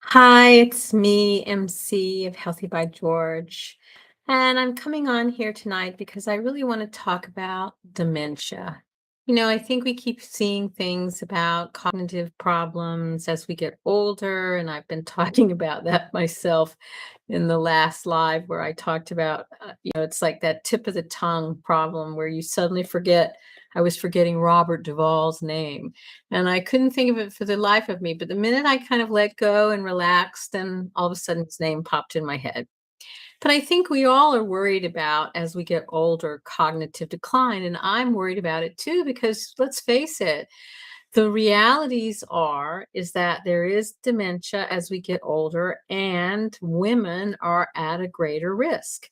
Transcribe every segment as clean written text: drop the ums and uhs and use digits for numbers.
Hi, it's me, MC of Healthy by George. And I'm coming on here tonight because I really want to talk about dementia. I think we keep seeing things about cognitive problems as we get older, and I've been talking about that myself in the last live where I talked about, it's like that tip of the tongue problem where you suddenly forget. I was forgetting Robert Duvall's name and I couldn't think of it for the life of me, but the minute I kind of let go and relaxed, then all of a sudden his name popped in my head. But I think we all are worried about, as we get older, cognitive decline, and I'm worried about it too because let's face it, the realities are is that there is dementia as we get older and women are at a greater risk.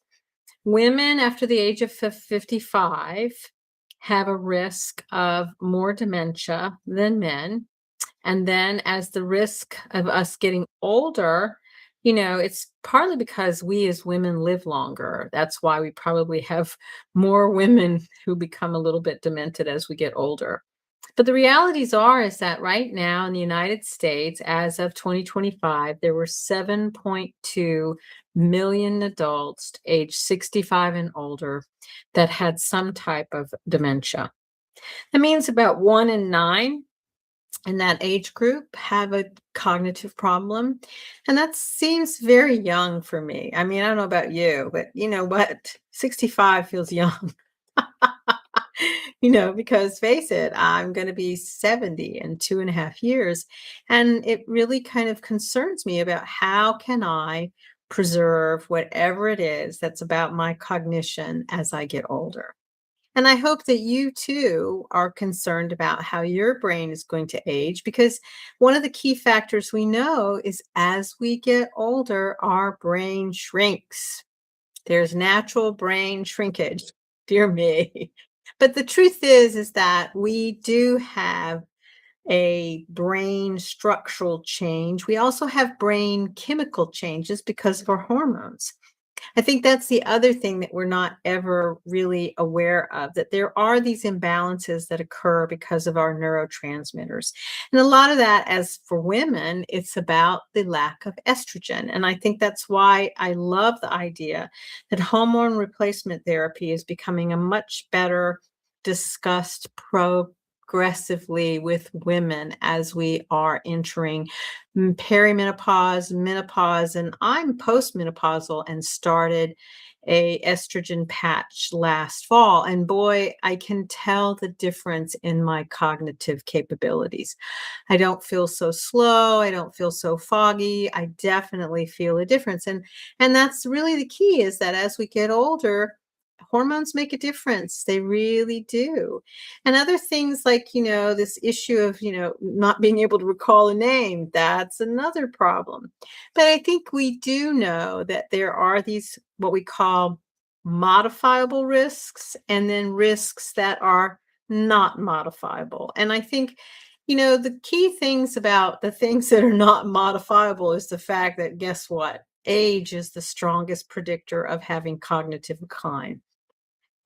Women after the age of 55 have a risk of more dementia than men, and then as the risk of us getting older, it's partly because we as women live longer. That's why we probably have more women who become a little bit demented as we get older. But the realities are is that right now in the United States, as of 2025, there were 7.2 million adults age 65 and older that had some type of dementia. That means about 1 in 9 in that age group have a cognitive problem. And that seems very young for me. I mean, I don't know about you, but you know what? 65 feels young. Because face it, I'm going to be 70 in 2.5 years. And it really kind of concerns me about how can I preserve whatever it is that's about my cognition as I get older. And I hope that you too are concerned about how your brain is going to age because one of the key factors we know is as we get older, our brain shrinks. There's natural brain shrinkage. Dear me. But the truth is that we do have a brain structural change. We also have brain chemical changes because of our hormones. I think that's the other thing that we're not ever really aware of, that there are these imbalances that occur because of our neurotransmitters. And a lot of that, as for women, it's about the lack of estrogen. And I think that's why I love the idea that hormone replacement therapy is becoming a much better discussed progressively with women as we are entering perimenopause, menopause, and I'm postmenopausal and started a estrogen patch last fall. And boy, I can tell the difference in my cognitive capabilities. I don't feel so slow. I don't feel so foggy. I definitely feel a difference. And that's really the key is that as we get older, hormones make a difference. They really do. And other things like, this issue of, not being able to recall a name, that's another problem. But I think we do know that there are these, what we call modifiable risks, and then risks that are not modifiable. And I think, the key things about the things that are not modifiable is the fact that guess what? Age is the strongest predictor of having cognitive decline.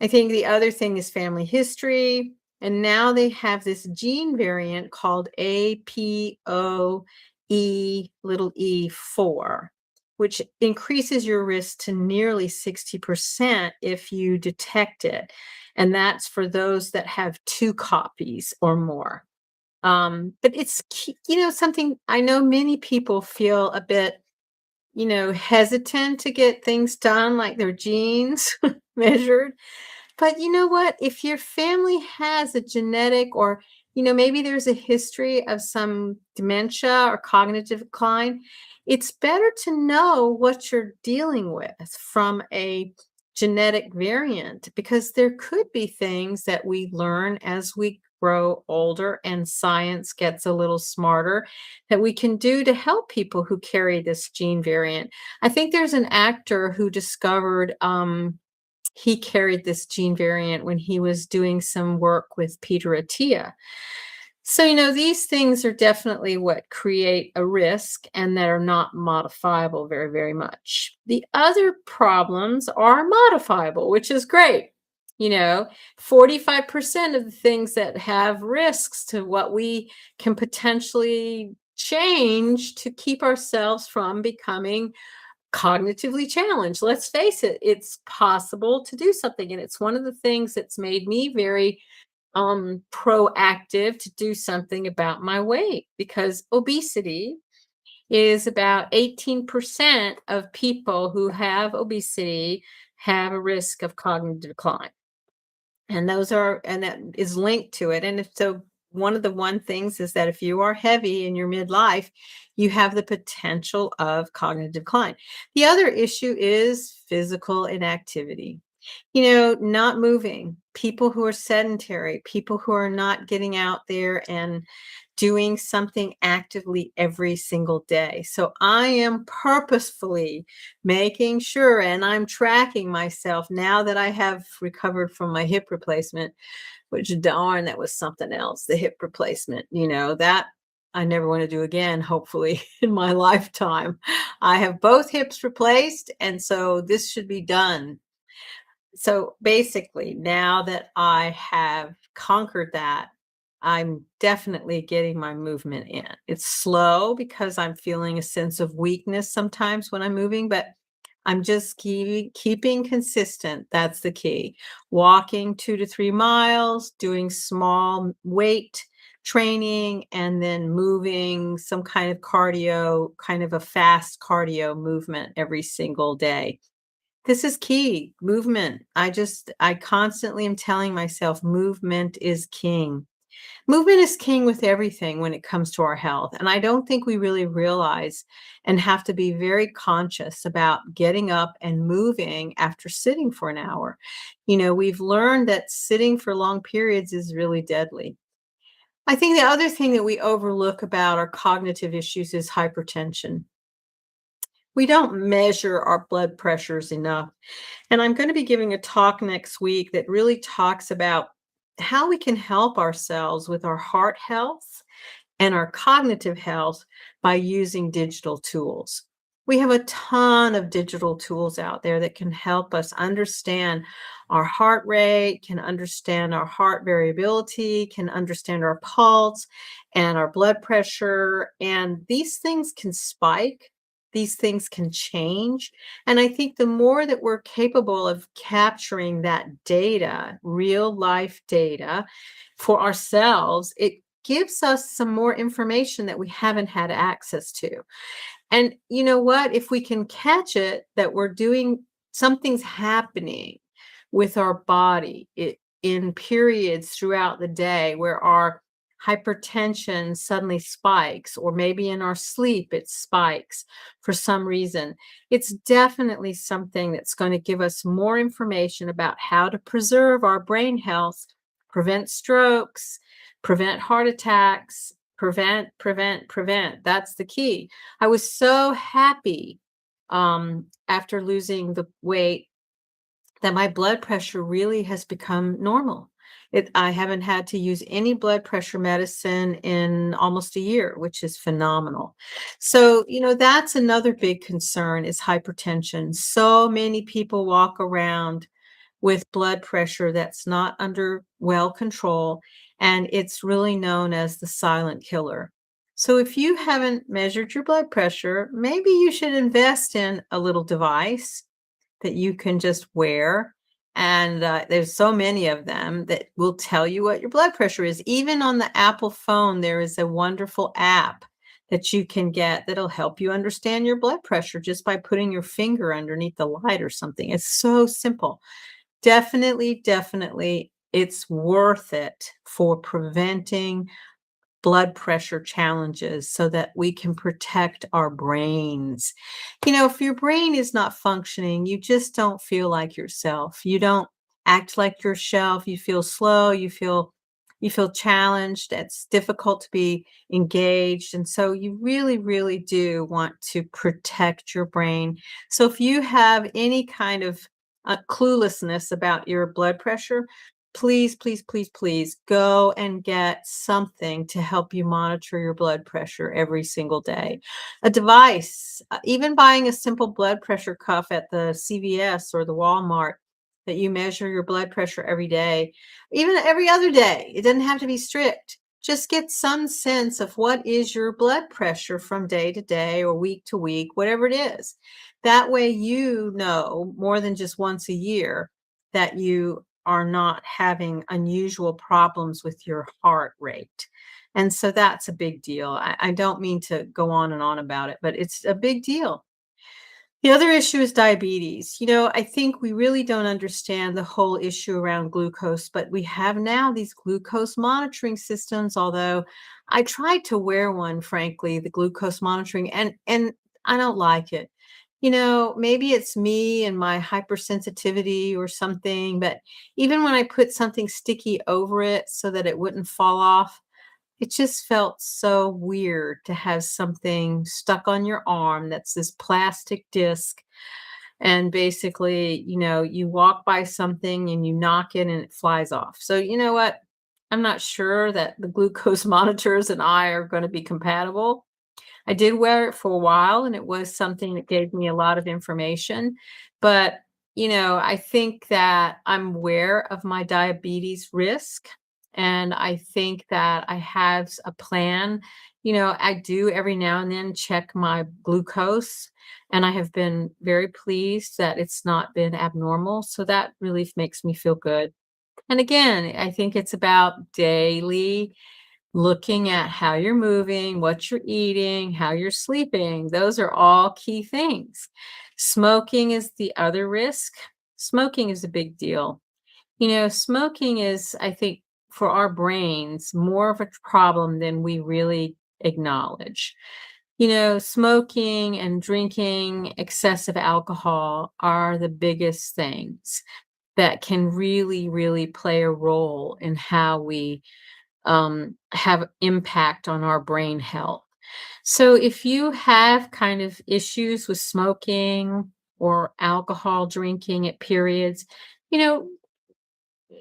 I think the other thing is family history. And now they have this gene variant called APOE4, which increases your risk to nearly 60% if you detect it. And that's for those that have two copies or more. But something I know many people feel a bit, hesitant to get things done like their genes measured. But you know what? If your family has a genetic or, maybe there's a history of some dementia or cognitive decline, it's better to know what you're dealing with from a genetic variant because there could be things that we learn as we grow older and science gets a little smarter that we can do to help people who carry this gene variant. I think there's an actor who discovered he carried this gene variant when he was doing some work with Peter Attia. So, these things are definitely what create a risk and that are not modifiable very, very much. The other problems are modifiable, which is great. You know, 45% of the things that have risks to what we can potentially change to keep ourselves from becoming cognitively challenged. Let's face it, it's possible to do something. And it's one of the things that's made me very proactive to do something about my weight because obesity is about 18% of people who have obesity have a risk of cognitive decline. And that is linked to it. And if so, one things is that if you are heavy in your midlife, you have the potential of cognitive decline. The other issue is physical inactivity. Not moving, people who are sedentary, people who are not getting out there and doing something actively every single day. So I am purposefully making sure and I'm tracking myself now that I have recovered from my hip replacement, which darn, that was something else. The hip replacement, that I never want to do again, hopefully, in my lifetime. I have both hips replaced, and so this should be done. So basically, now that I have conquered that, I'm definitely getting my movement in. It's slow because I'm feeling a sense of weakness sometimes when I'm moving, but I'm just keeping consistent. That's the key. Walking 2 to 3 miles, doing small weight training, and then moving some kind of cardio, kind of a fast cardio movement every single day. This is key, movement. I constantly am telling myself movement is king. Movement is king with everything when it comes to our health. And I don't think we really realize and have to be very conscious about getting up and moving after sitting for an hour. We've learned that sitting for long periods is really deadly. I think the other thing that we overlook about our cognitive issues is hypertension. We don't measure our blood pressures enough. And I'm going to be giving a talk next week that really talks about how we can help ourselves with our heart health and our cognitive health by using digital tools. We have a ton of digital tools out there that can help us understand our heart rate, can understand our heart variability, can understand our pulse and our blood pressure. And these things can spike, these things can change. And I think the more that we're capable of capturing that data, real life data for ourselves, it gives us some more information that we haven't had access to. And you know what? If we can catch it, that we're doing something's happening with our body in periods throughout the day where our hypertension suddenly spikes, or maybe in our sleep it spikes for some reason, it's definitely something that's going to give us more information about how to preserve our brain health, prevent strokes, prevent heart attacks, prevent. That's the key. I was so happy after losing the weight that my blood pressure really has become normal. I haven't had to use any blood pressure medicine in almost a year, which is phenomenal. So, that's another big concern is hypertension. So many people walk around with blood pressure that's not under well control, and it's really known as the silent killer. So if you haven't measured your blood pressure, maybe you should invest in a little device that you can just wear. And there's so many of them that will tell you what your blood pressure is. Even on the Apple phone, there is a wonderful app that you can get that'll help you understand your blood pressure just by putting your finger underneath the light or something. It's so simple. Definitely, it's worth it for preventing blood pressure challenges so that we can protect our brains. If your brain is not functioning, you just don't feel like yourself. You don't act like yourself. You feel slow, you feel challenged. It's difficult to be engaged. And so you really, really do want to protect your brain. So if you have any kind of cluelessness about your blood pressure, please go and get something to help you monitor your blood pressure every single day. A device, even buying a simple blood pressure cuff at the CVS or the Walmart that you measure your blood pressure every day, even every other day. It doesn't have to be strict. just get some sense of what is your blood pressure from day to day or week to week, whatever it is. That way, you know more than just once a year that you are not having unusual problems with your heart rate. And so that's a big deal. I don't mean to go on and on about it, but it's a big deal. The other issue is diabetes. I think we really don't understand the whole issue around glucose, but we have now these glucose monitoring systems, although I tried to wear one, frankly, the glucose monitoring, and I don't like it. Maybe it's me and my hypersensitivity or something, but even when I put something sticky over it so that it wouldn't fall off, it just felt so weird to have something stuck on your arm that's this plastic disc. And basically, you walk by something and you knock it and it flies off. So, you know what? I'm not sure that the glucose monitors and I are going to be compatible. I did wear it for a while, and it was something that gave me a lot of information, but, I think that I'm aware of my diabetes risk, and I think that I have a plan. I do every now and then check my glucose, and I have been very pleased that it's not been abnormal, so that really makes me feel good. And again, I think it's about daily looking at how you're moving, what you're eating, how you're sleeping. Those are all key things. Smoking is the other risk. Smoking is a big deal. Smoking is, I think, for our brains, more of a problem than we really acknowledge. Smoking and drinking excessive alcohol are the biggest things that can really, really play a role in how we have impact on our brain health. So if you have kind of issues with smoking or alcohol drinking at periods, you know,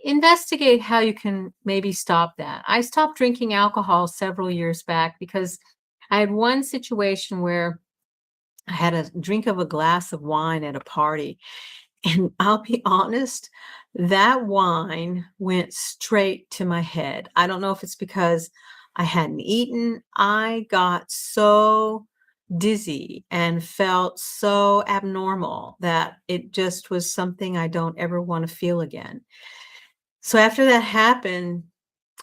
investigate how you can maybe stop that. I stopped drinking alcohol several years back because I had one situation where I had a drink of a glass of wine at a party. And I'll be honest, that wine went straight to my head. I don't know if it's because I hadn't eaten. I got so dizzy and felt so abnormal that it just was something I don't ever want to feel again. So after that happened,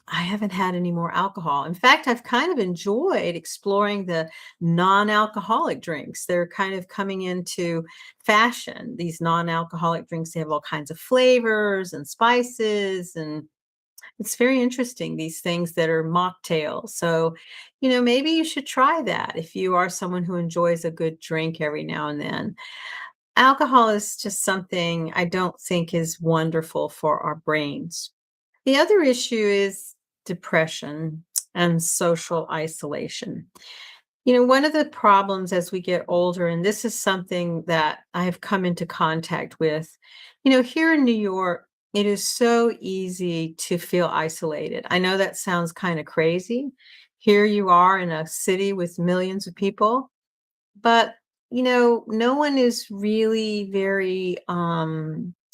I haven't had any more alcohol. In fact, I've kind of enjoyed exploring the non-alcoholic drinks. They're kind of coming into fashion. These non-alcoholic drinks, they have all kinds of flavors and spices, and it's very interesting, these things that are mocktails. So, maybe you should try that if you are someone who enjoys a good drink every now and then. Alcohol is just something I don't think is wonderful for our brains. The other issue is depression and social isolation. One of the problems as we get older, and this is something that I've come into contact with, here in New York, it is so easy to feel isolated. I know that sounds kind of crazy. Here you are in a city with millions of people, but, no one is really very,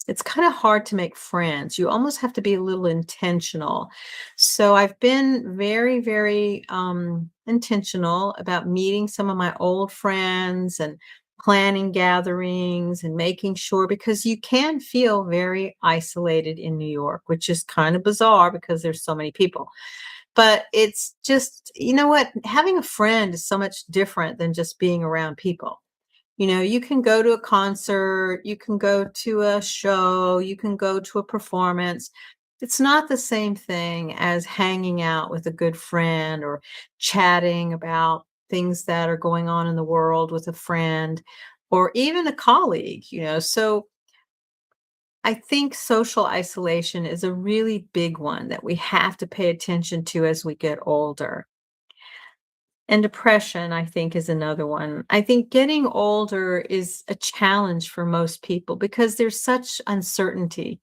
it's kind of hard to make friends. You almost have to be a little intentional. So I've been very, very intentional about meeting some of my old friends and planning gatherings and making sure, because you can feel very isolated in New York, which is kind of bizarre because there's so many people. But it's just, you know what? Having a friend is so much different than just being around people. You can go to a concert, you can go to a show, you can go to a performance. It's not the same thing as hanging out with a good friend or chatting about things that are going on in the world with a friend or even a colleague. So I think social isolation is a really big one that we have to pay attention to as we get older. And depression, I think, is another one. I think getting older is a challenge for most people because there's such uncertainty.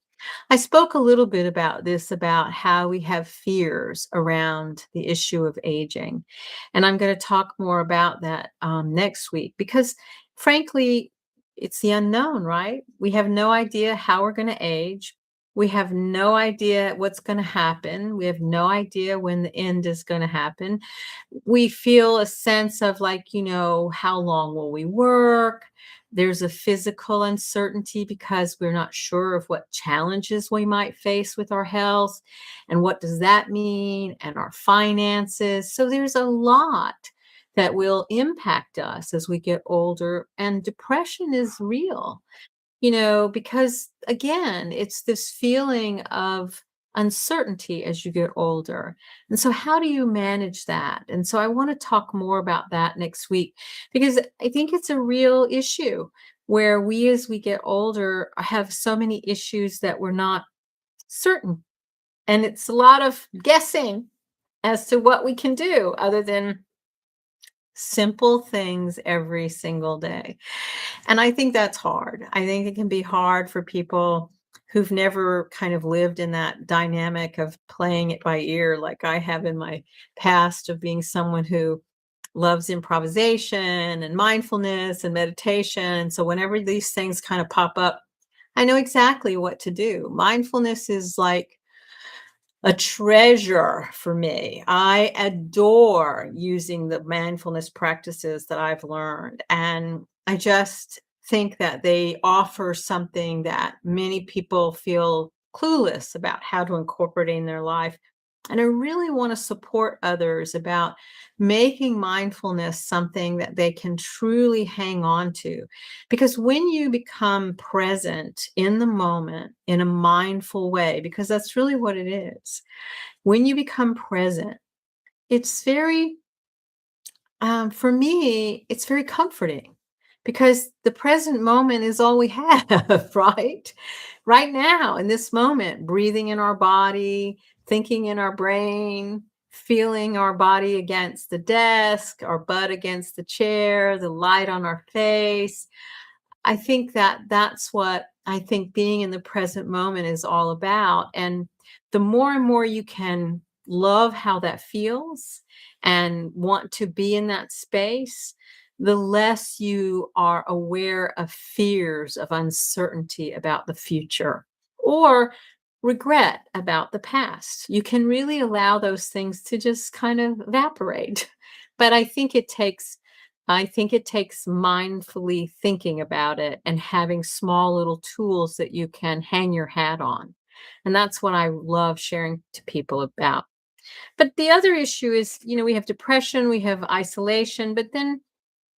I spoke a little bit about this, about how we have fears around the issue of aging. And I'm going to talk more about that next week because, frankly, it's the unknown, right? We have no idea how we're going to age. We have no idea what's going to happen. We have no idea when the end is going to happen. We feel a sense of like, how long will we work? There's a physical uncertainty because we're not sure of what challenges we might face with our health and what does that mean and our finances. So there's a lot that will impact us as we get older, and depression is real, because again, it's this feeling of uncertainty as you get older. And so, how do you manage that? And so, I want to talk more about that next week because I think it's a real issue where we, as we get older, have so many issues that we're not certain. And it's a lot of guessing as to what we can do other than simple things every single day. And I think that's hard. I think it can be hard for people who've never kind of lived in that dynamic of playing it by ear, like I have in my past, of being someone who loves improvisation and mindfulness and meditation. And so whenever these things kind of pop up, I know exactly what to do. Mindfulness is like a treasure for me. I adore using the mindfulness practices that I've learned. And I just think that they offer something that many people feel clueless about how to incorporate in their life. And I really want to support others about making mindfulness something that they can truly hang on to. Because when you become present in the moment in a mindful way, because that's really what it is, when you become present, it's very, for me, it's very comforting because the present moment is all we have, right? Right now, in this moment, breathing in our body, thinking in our brain, feeling our body against the desk, our butt against the chair, the light on our face. I think that that's what I think being in the present moment is all about. And the more and more you can love how that feels and want to be in that space, the less you are aware of fears of uncertainty about the future or regret about the past. You can really allow those things to just kind of evaporate. But I think it takes mindfully thinking about it and having small little tools that you can hang your hat on. And that's what I love sharing to people about. But the other issue is, we have depression, we have isolation, but then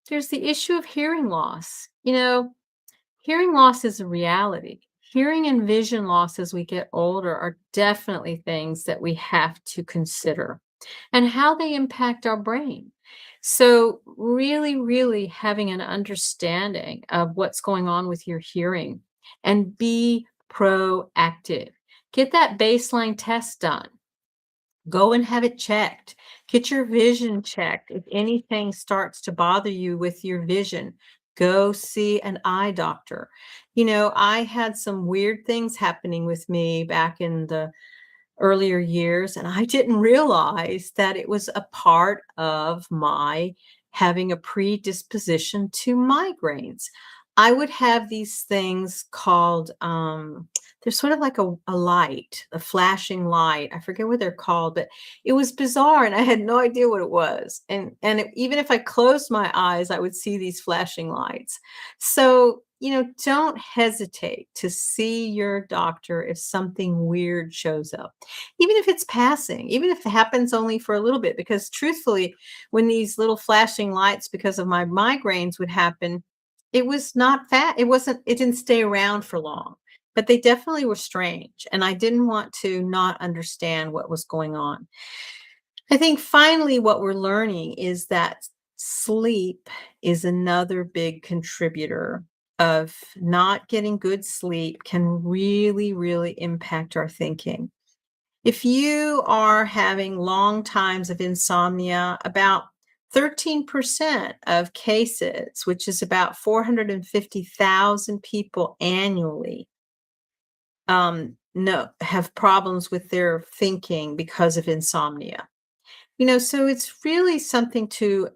there's the issue of hearing loss. Hearing loss is a reality. Hearing and vision loss as we get older are definitely things that we have to consider and how they impact our brain. So, really, really having an understanding of what's going on with your hearing and be proactive. Get that baseline test done. Go and have it checked. Get your vision checked. If anything starts to bother you with your vision, go see an eye doctor. I had some weird things happening with me back in the earlier years, and I didn't realize that it was a part of my having a predisposition to migraines. I would have these things called, they're sort of like a light, a flashing light. I forget what they're called, but it was bizarre and I had no idea what it was. And even if I closed my eyes, I would see these flashing lights. So, don't hesitate to see your doctor if something weird shows up, even if it's passing, even if it happens only for a little bit. Because truthfully, when these little flashing lights because of my migraines would happen, it was not fat. It didn't stay around for long, but they definitely were strange. And I didn't want to not understand what was going on. I think finally, what we're learning is that sleep is another big contributor of not getting good sleep can really, really impact our thinking. If you are having long times of insomnia, about 13% of cases, which is about 450,000 people annually, no, have problems with their thinking because of insomnia. So it's really something to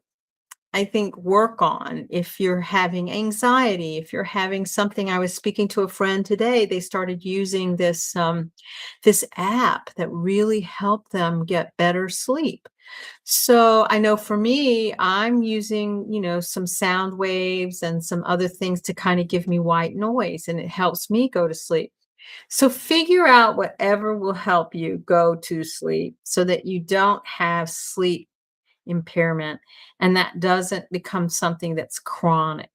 I think, work on if you're having anxiety, if you're having something. I was speaking to a friend today, they started using this app that really helped them get better sleep. So I know for me, I'm using, some sound waves and some other things to kind of give me white noise, and it helps me go to sleep. So figure out whatever will help you go to sleep so that you don't have sleep impairment and that doesn't become something that's chronic.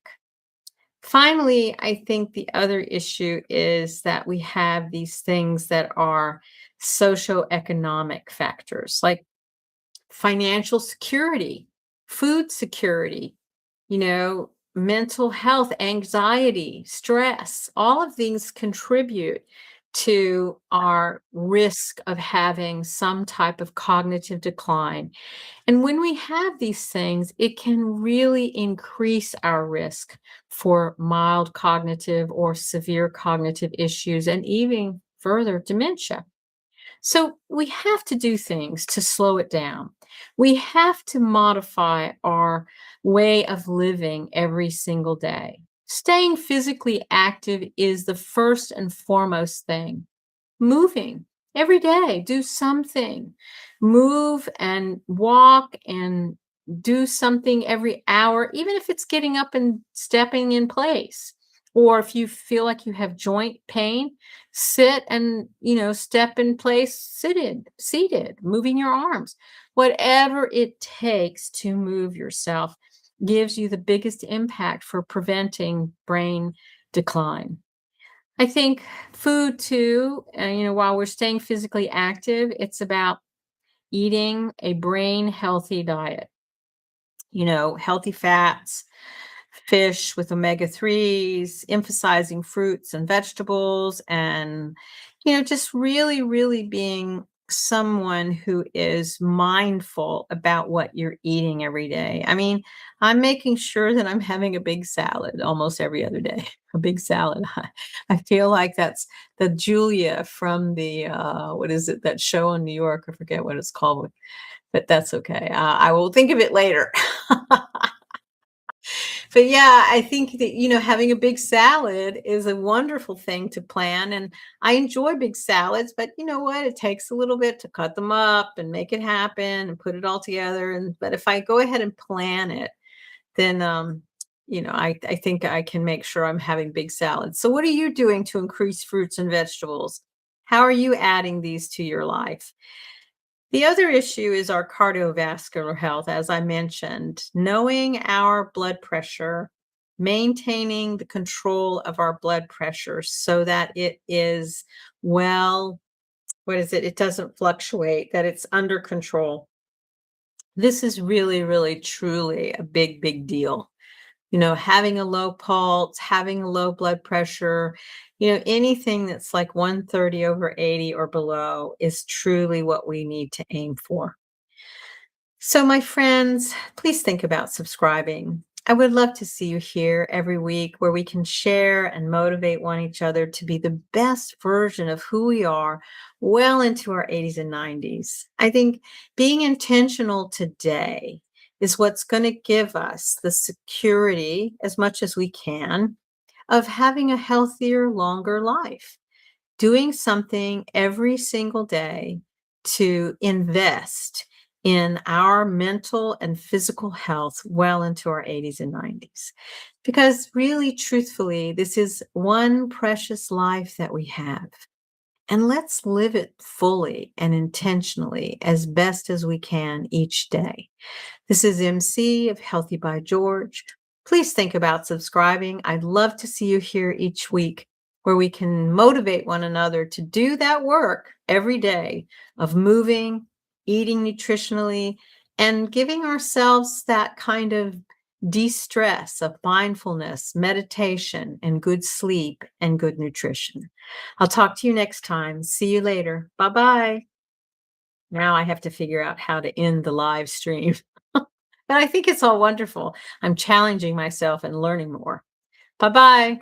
Finally, I think the other issue is that we have these things that are socioeconomic factors like financial security, food security, mental health, anxiety, stress. All of these contribute to our risk of having some type of cognitive decline. And when we have these things, it can really increase our risk for mild cognitive or severe cognitive issues and even further dementia. So we have to do things to slow it down. We have to modify our way of living every single day. Staying physically active is the first and foremost thing. Moving every day, do something. Move and walk and do something every hour, even if it's getting up and stepping in place. Or if you feel like you have joint pain, sit and, step in place, seated, moving your arms. Whatever it takes to move yourself gives you the biggest impact for preventing brain decline. I think food too, while we're staying physically active, it's about eating a brain healthy diet, healthy fats, fish with omega 3s, emphasizing fruits and vegetables, and, just really, really being someone who is mindful about what you're eating every day. I mean, I'm making sure that I'm having a big salad almost every other day, a big salad. I feel like that's the Julia from what is it, that show in New York? I forget what it's called, but that's okay. I will think of it later. But yeah, I think that, having a big salad is a wonderful thing to plan. And I enjoy big salads, but you know what? It takes a little bit to cut them up and make it happen and put it all together. But if I go ahead and plan it, then I think I can make sure I'm having big salads. So what are you doing to increase fruits and vegetables? How are you adding these to your life? The other issue is our cardiovascular health, as I mentioned, knowing our blood pressure, maintaining the control of our blood pressure so that it is well, what is it? It doesn't fluctuate, that it's under control. This is really, really, truly a big, big deal. Having a low pulse, having a low blood pressure, anything that's like 130 over 80 or below is truly what we need to aim for. So, my friends, please think about subscribing. I would love to see you here every week where we can share and motivate one each other to be the best version of who we are well into our 80s and 90s. I think being intentional today is what's going to give us the security, as much as we can, of having a healthier, longer life. Doing something every single day to invest in our mental and physical health well into our 80s and 90s. Because really, truthfully, this is one precious life that we have. And let's live it fully and intentionally as best as we can each day. This is MC of Healthy by George. Please think about subscribing. I'd love to see you here each week where we can motivate one another to do that work every day of moving, eating nutritionally, and giving ourselves that kind of de-stress of mindfulness, meditation, and good sleep and good nutrition. I'll talk to you next time. See you later. Bye-bye. Now I have to figure out how to end the live stream. But I think it's all wonderful. I'm challenging myself and learning more. Bye-bye.